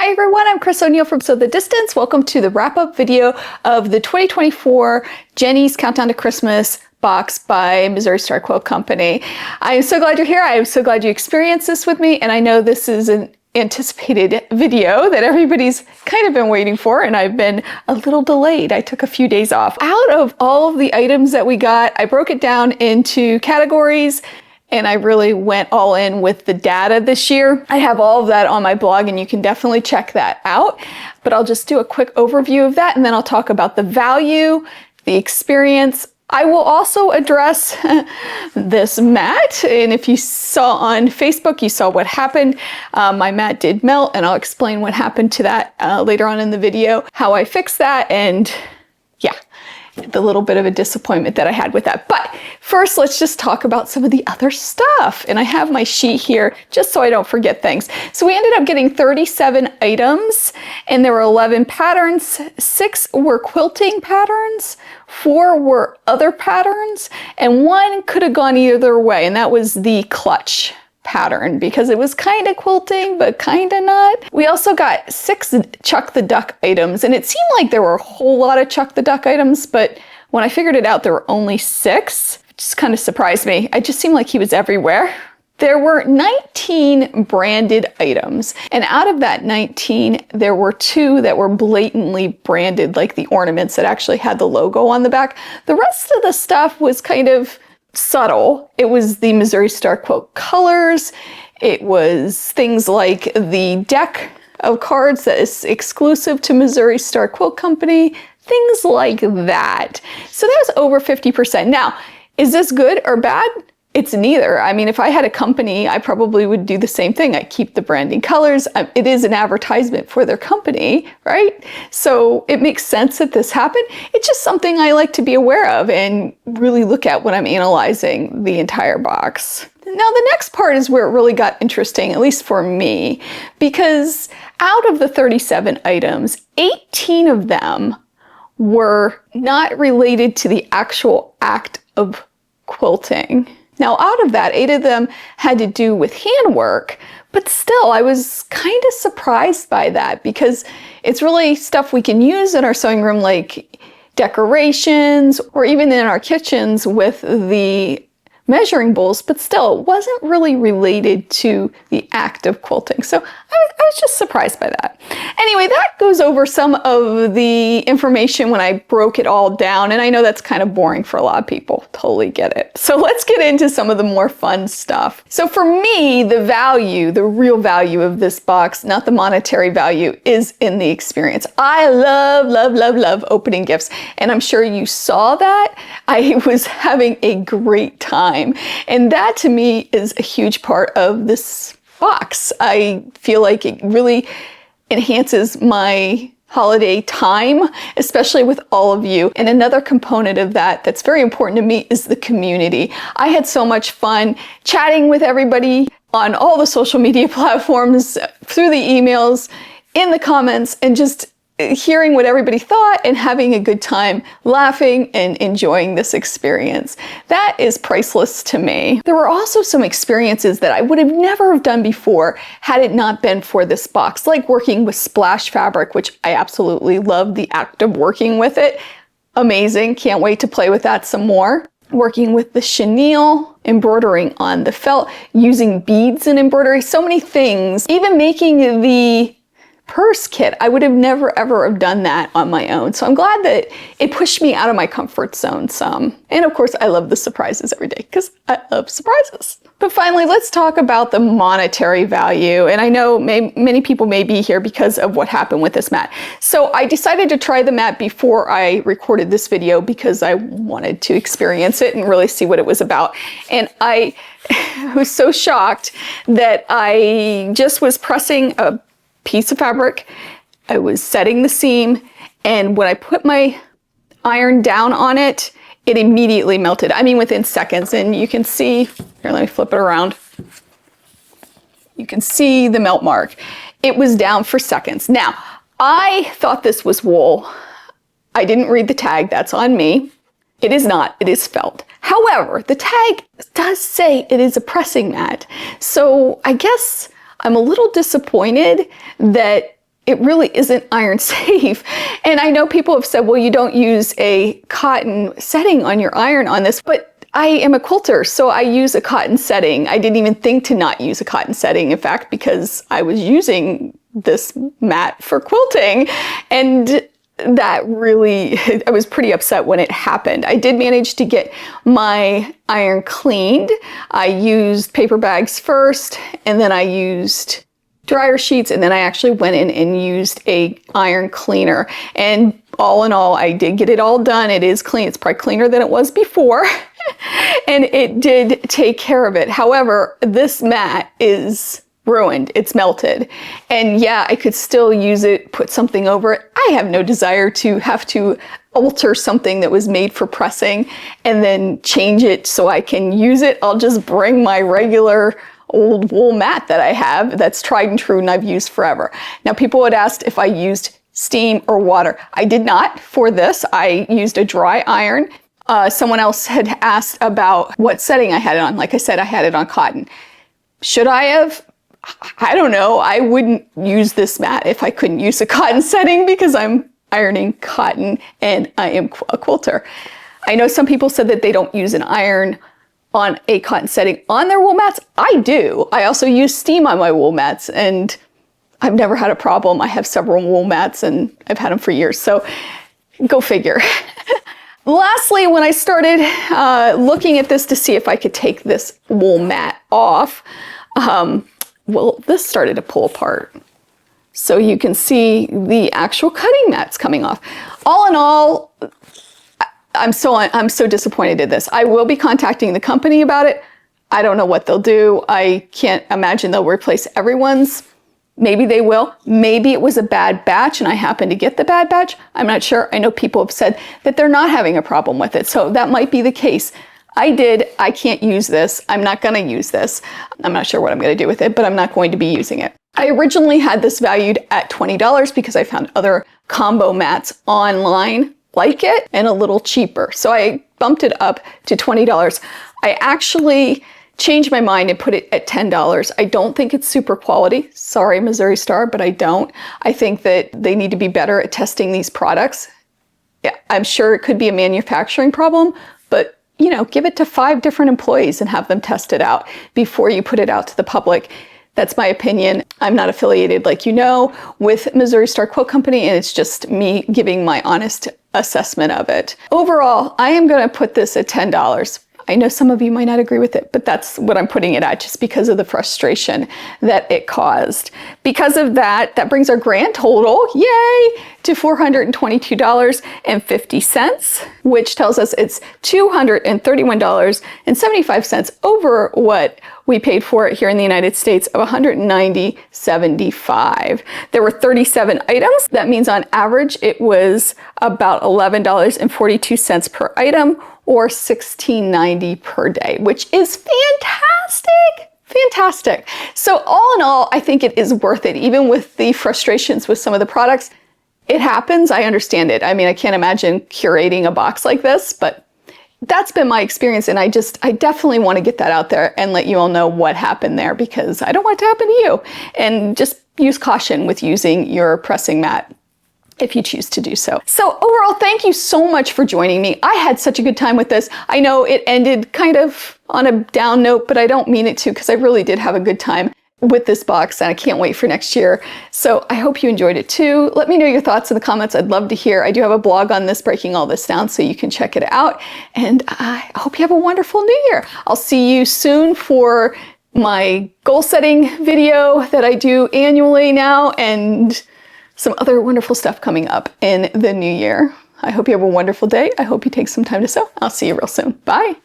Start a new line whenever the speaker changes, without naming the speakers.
Hi everyone, I'm Chris O'Neill from Sew the Distance. Welcome to the wrap-up video of the 2024 Jenny's Countdown to Christmas box by Missouri Star Quilt Company. I am so glad you're here. I am so glad you experienced this with me, and I know this is an anticipated video that everybody's kind of been waiting for, and I've been a little delayed. I took a few days off. Out of all of the items that we got, I broke it down into categories, and I really went all in with the data this year. I have all of that on my blog, and you can definitely check that out. But I'll just do a quick overview of that, and then I'll talk about the value, the experience. I will also address this mat, and if you saw on Facebook, you saw what happened. My mat did melt, and I'll explain what happened to that later on in the video, how I fixed that, and yeah, the little bit of a disappointment that I had with that. But first, let's just talk about some of the other stuff. And I have my sheet here just so I don't forget things. So we ended up getting 37 items, and there were 11 patterns. 6 were quilting patterns, 4 were other patterns, and 1 could have gone either way, and that was the clutch pattern because it was kind of quilting but kind of not. We also got 6 Chuck the Duck items, and it seemed like there were a whole lot of Chuck the Duck items, but when I figured it out there were only 6. It just kind of surprised me. It just seemed like he was everywhere. There were 19 branded items, and out of that 19 there were 2 that were blatantly branded, like the ornaments that actually had the logo on the back. The rest of the stuff was kind of subtle. It was the Missouri Star Quilt colors. It was things like the deck of cards that is exclusive to Missouri Star Quilt Company, things like that. So that was over 50%. Now, is this good or bad? It's neither. I mean, if I had a company, I probably would do the same thing. I keep the branding colors. It is an advertisement for their company, right? So it makes sense that this happened. It's just something I like to be aware of and really look at when I'm analyzing the entire box. Now, the next part is where it really got interesting, at least for me, because out of the 37 items, 18 of them were not related to the actual act of quilting. Now, out of that, 8 of them had to do with handwork, but still, I was kind of surprised by that because it's really stuff we can use in our sewing room, like decorations, or even in our kitchens with the measuring bowls, but still, it wasn't really related to the act of quilting. So I was just surprised by that. Anyway, that goes over some of the information when I broke it all down, and I know that's kind of boring for a lot of people. Totally get it. So let's get into some of the more fun stuff. So for me, the value, the real value of this box, not the monetary value, is in the experience. I love opening gifts, and I'm sure you saw that. I was having a great time. And that to me is a huge part of this box. I feel like it really enhances my holiday time, especially with all of you. And another component of that that's very important to me is the community. I had so much fun chatting with everybody on all the social media platforms, through the emails, in the comments, and just hearing what everybody thought and having a good time laughing and enjoying this experience. That is priceless to me. There were also some experiences that I would have never have done before had it not been for this box, like working with splash fabric, which I absolutely love the act of working with it. Amazing. Can't wait to play with that some more. Working with the chenille, embroidering on the felt, using beads in embroidery, so many things. Even making the purse kit, I would have never ever have done that on my own. So I'm glad that it pushed me out of my comfort zone some. And of course, I love the surprises every day because I love surprises. But finally, let's talk about the monetary value. And I know many people may be here because of what happened with this mat. So I decided to try the mat before I recorded this video because I wanted to experience it and really see what it was about. And I was so shocked that I just was pressing a piece of fabric, I was setting the seam, and when I put my iron down on it, it immediately melted. I mean, within seconds. And you can see, here, let me flip it around. You can see the melt mark. It was down for seconds. Now, I thought this was wool. I didn't read the tag, that's on me. It is not, it is felt. However, the tag does say it is a pressing mat. So I guess I'm a little disappointed that it really isn't iron safe. And I know people have said, well, you don't use a cotton setting on your iron on this, but I am a quilter, so I use a cotton setting. I didn't even think to not use a cotton setting, in fact, because I was using this mat for quilting. And that really, I was pretty upset when it happened. I did manage to get my iron cleaned. I used paper bags first, and then I used dryer sheets, and then I actually went in and used a iron cleaner. And all in all, I did get it all done. It is clean. It's probably cleaner than it was before. And it did take care of it. However, this mat is ruined. It's melted. And yeah, I could still use it, put something over it. I have no desire to have to alter something that was made for pressing and then change it so I can use it. I'll just bring my regular old wool mat that I have that's tried and true and I've used forever. Now, people had asked if I used steam or water. I did not for this. I used a dry iron. Someone else had asked about what setting I had it on. Like I said, I had it on cotton. Should I have? I don't know. I wouldn't use this mat if I couldn't use a cotton setting because I'm ironing cotton and I am a quilter. I know some people said that they don't use an iron on a cotton setting on their wool mats. I do. I also use steam on my wool mats and I've never had a problem. I have several wool mats and I've had them for years. So go figure. Lastly, when I started looking at this to see if I could take this wool mat off, well, this started to pull apart. So you can see the actual cutting mats coming off. All in all, I'm so disappointed in this. I will be contacting the company about it. I don't know what they'll do. I can't imagine they'll replace everyone's. Maybe they will. Maybe it was a bad batch and I happened to get the bad batch. I'm not sure. I know people have said that they're not having a problem with it. So that might be the case. I can't use this. I'm not going to use this. I'm not sure what I'm going to do with it, but I'm not going to be using it. I originally had this valued at $20 because I found other combo mats online like it and a little cheaper. So I bumped it up to $20. I actually changed my mind and put it at $10. I don't think it's super quality. Sorry, Missouri Star, but I don't. I think that they need to be better at testing these products. Yeah, I'm sure it could be a manufacturing problem, but you know, give it to 5 different employees and have them test it out before you put it out to the public. That's my opinion. I'm not affiliated, like you know, with Missouri Star Quilt Company, and it's just me giving my honest assessment of it. Overall, I am going to put this at $10. I know some of you might not agree with it, but that's what I'm putting it at just because of the frustration that it caused. Because of that, that brings our grand total, yay, to $422.50, which tells us it's $231.75 over what we paid for it here in the United States of $190.75. There were 37 items. That means on average, it was about $11.42 per item, or $16.90 per day, which is fantastic. Fantastic. So all in all, I think it is worth it, even with the frustrations with some of the products. It happens, I understand it. I mean, I can't imagine curating a box like this, but that's been my experience, and I definitely want to get that out there and let you all know what happened there, because I don't want it to happen to you. And just use caution with using your pressing mat if you choose to do so. So overall, thank you so much for joining me. I had such a good time with this. I know it ended kind of on a down note, but I don't mean it to, because I really did have a good time with this box and I can't wait for next year. So I hope you enjoyed it too. Let me know your thoughts in the comments. I'd love to hear. I do have a blog on this, breaking all this down, so you can check it out. And I hope you have a wonderful new year. I'll see you soon for my goal setting video that I do annually now, and some other wonderful stuff coming up in the new year. I hope you have a wonderful day. I hope you take some time to sew. I'll see you real soon. Bye.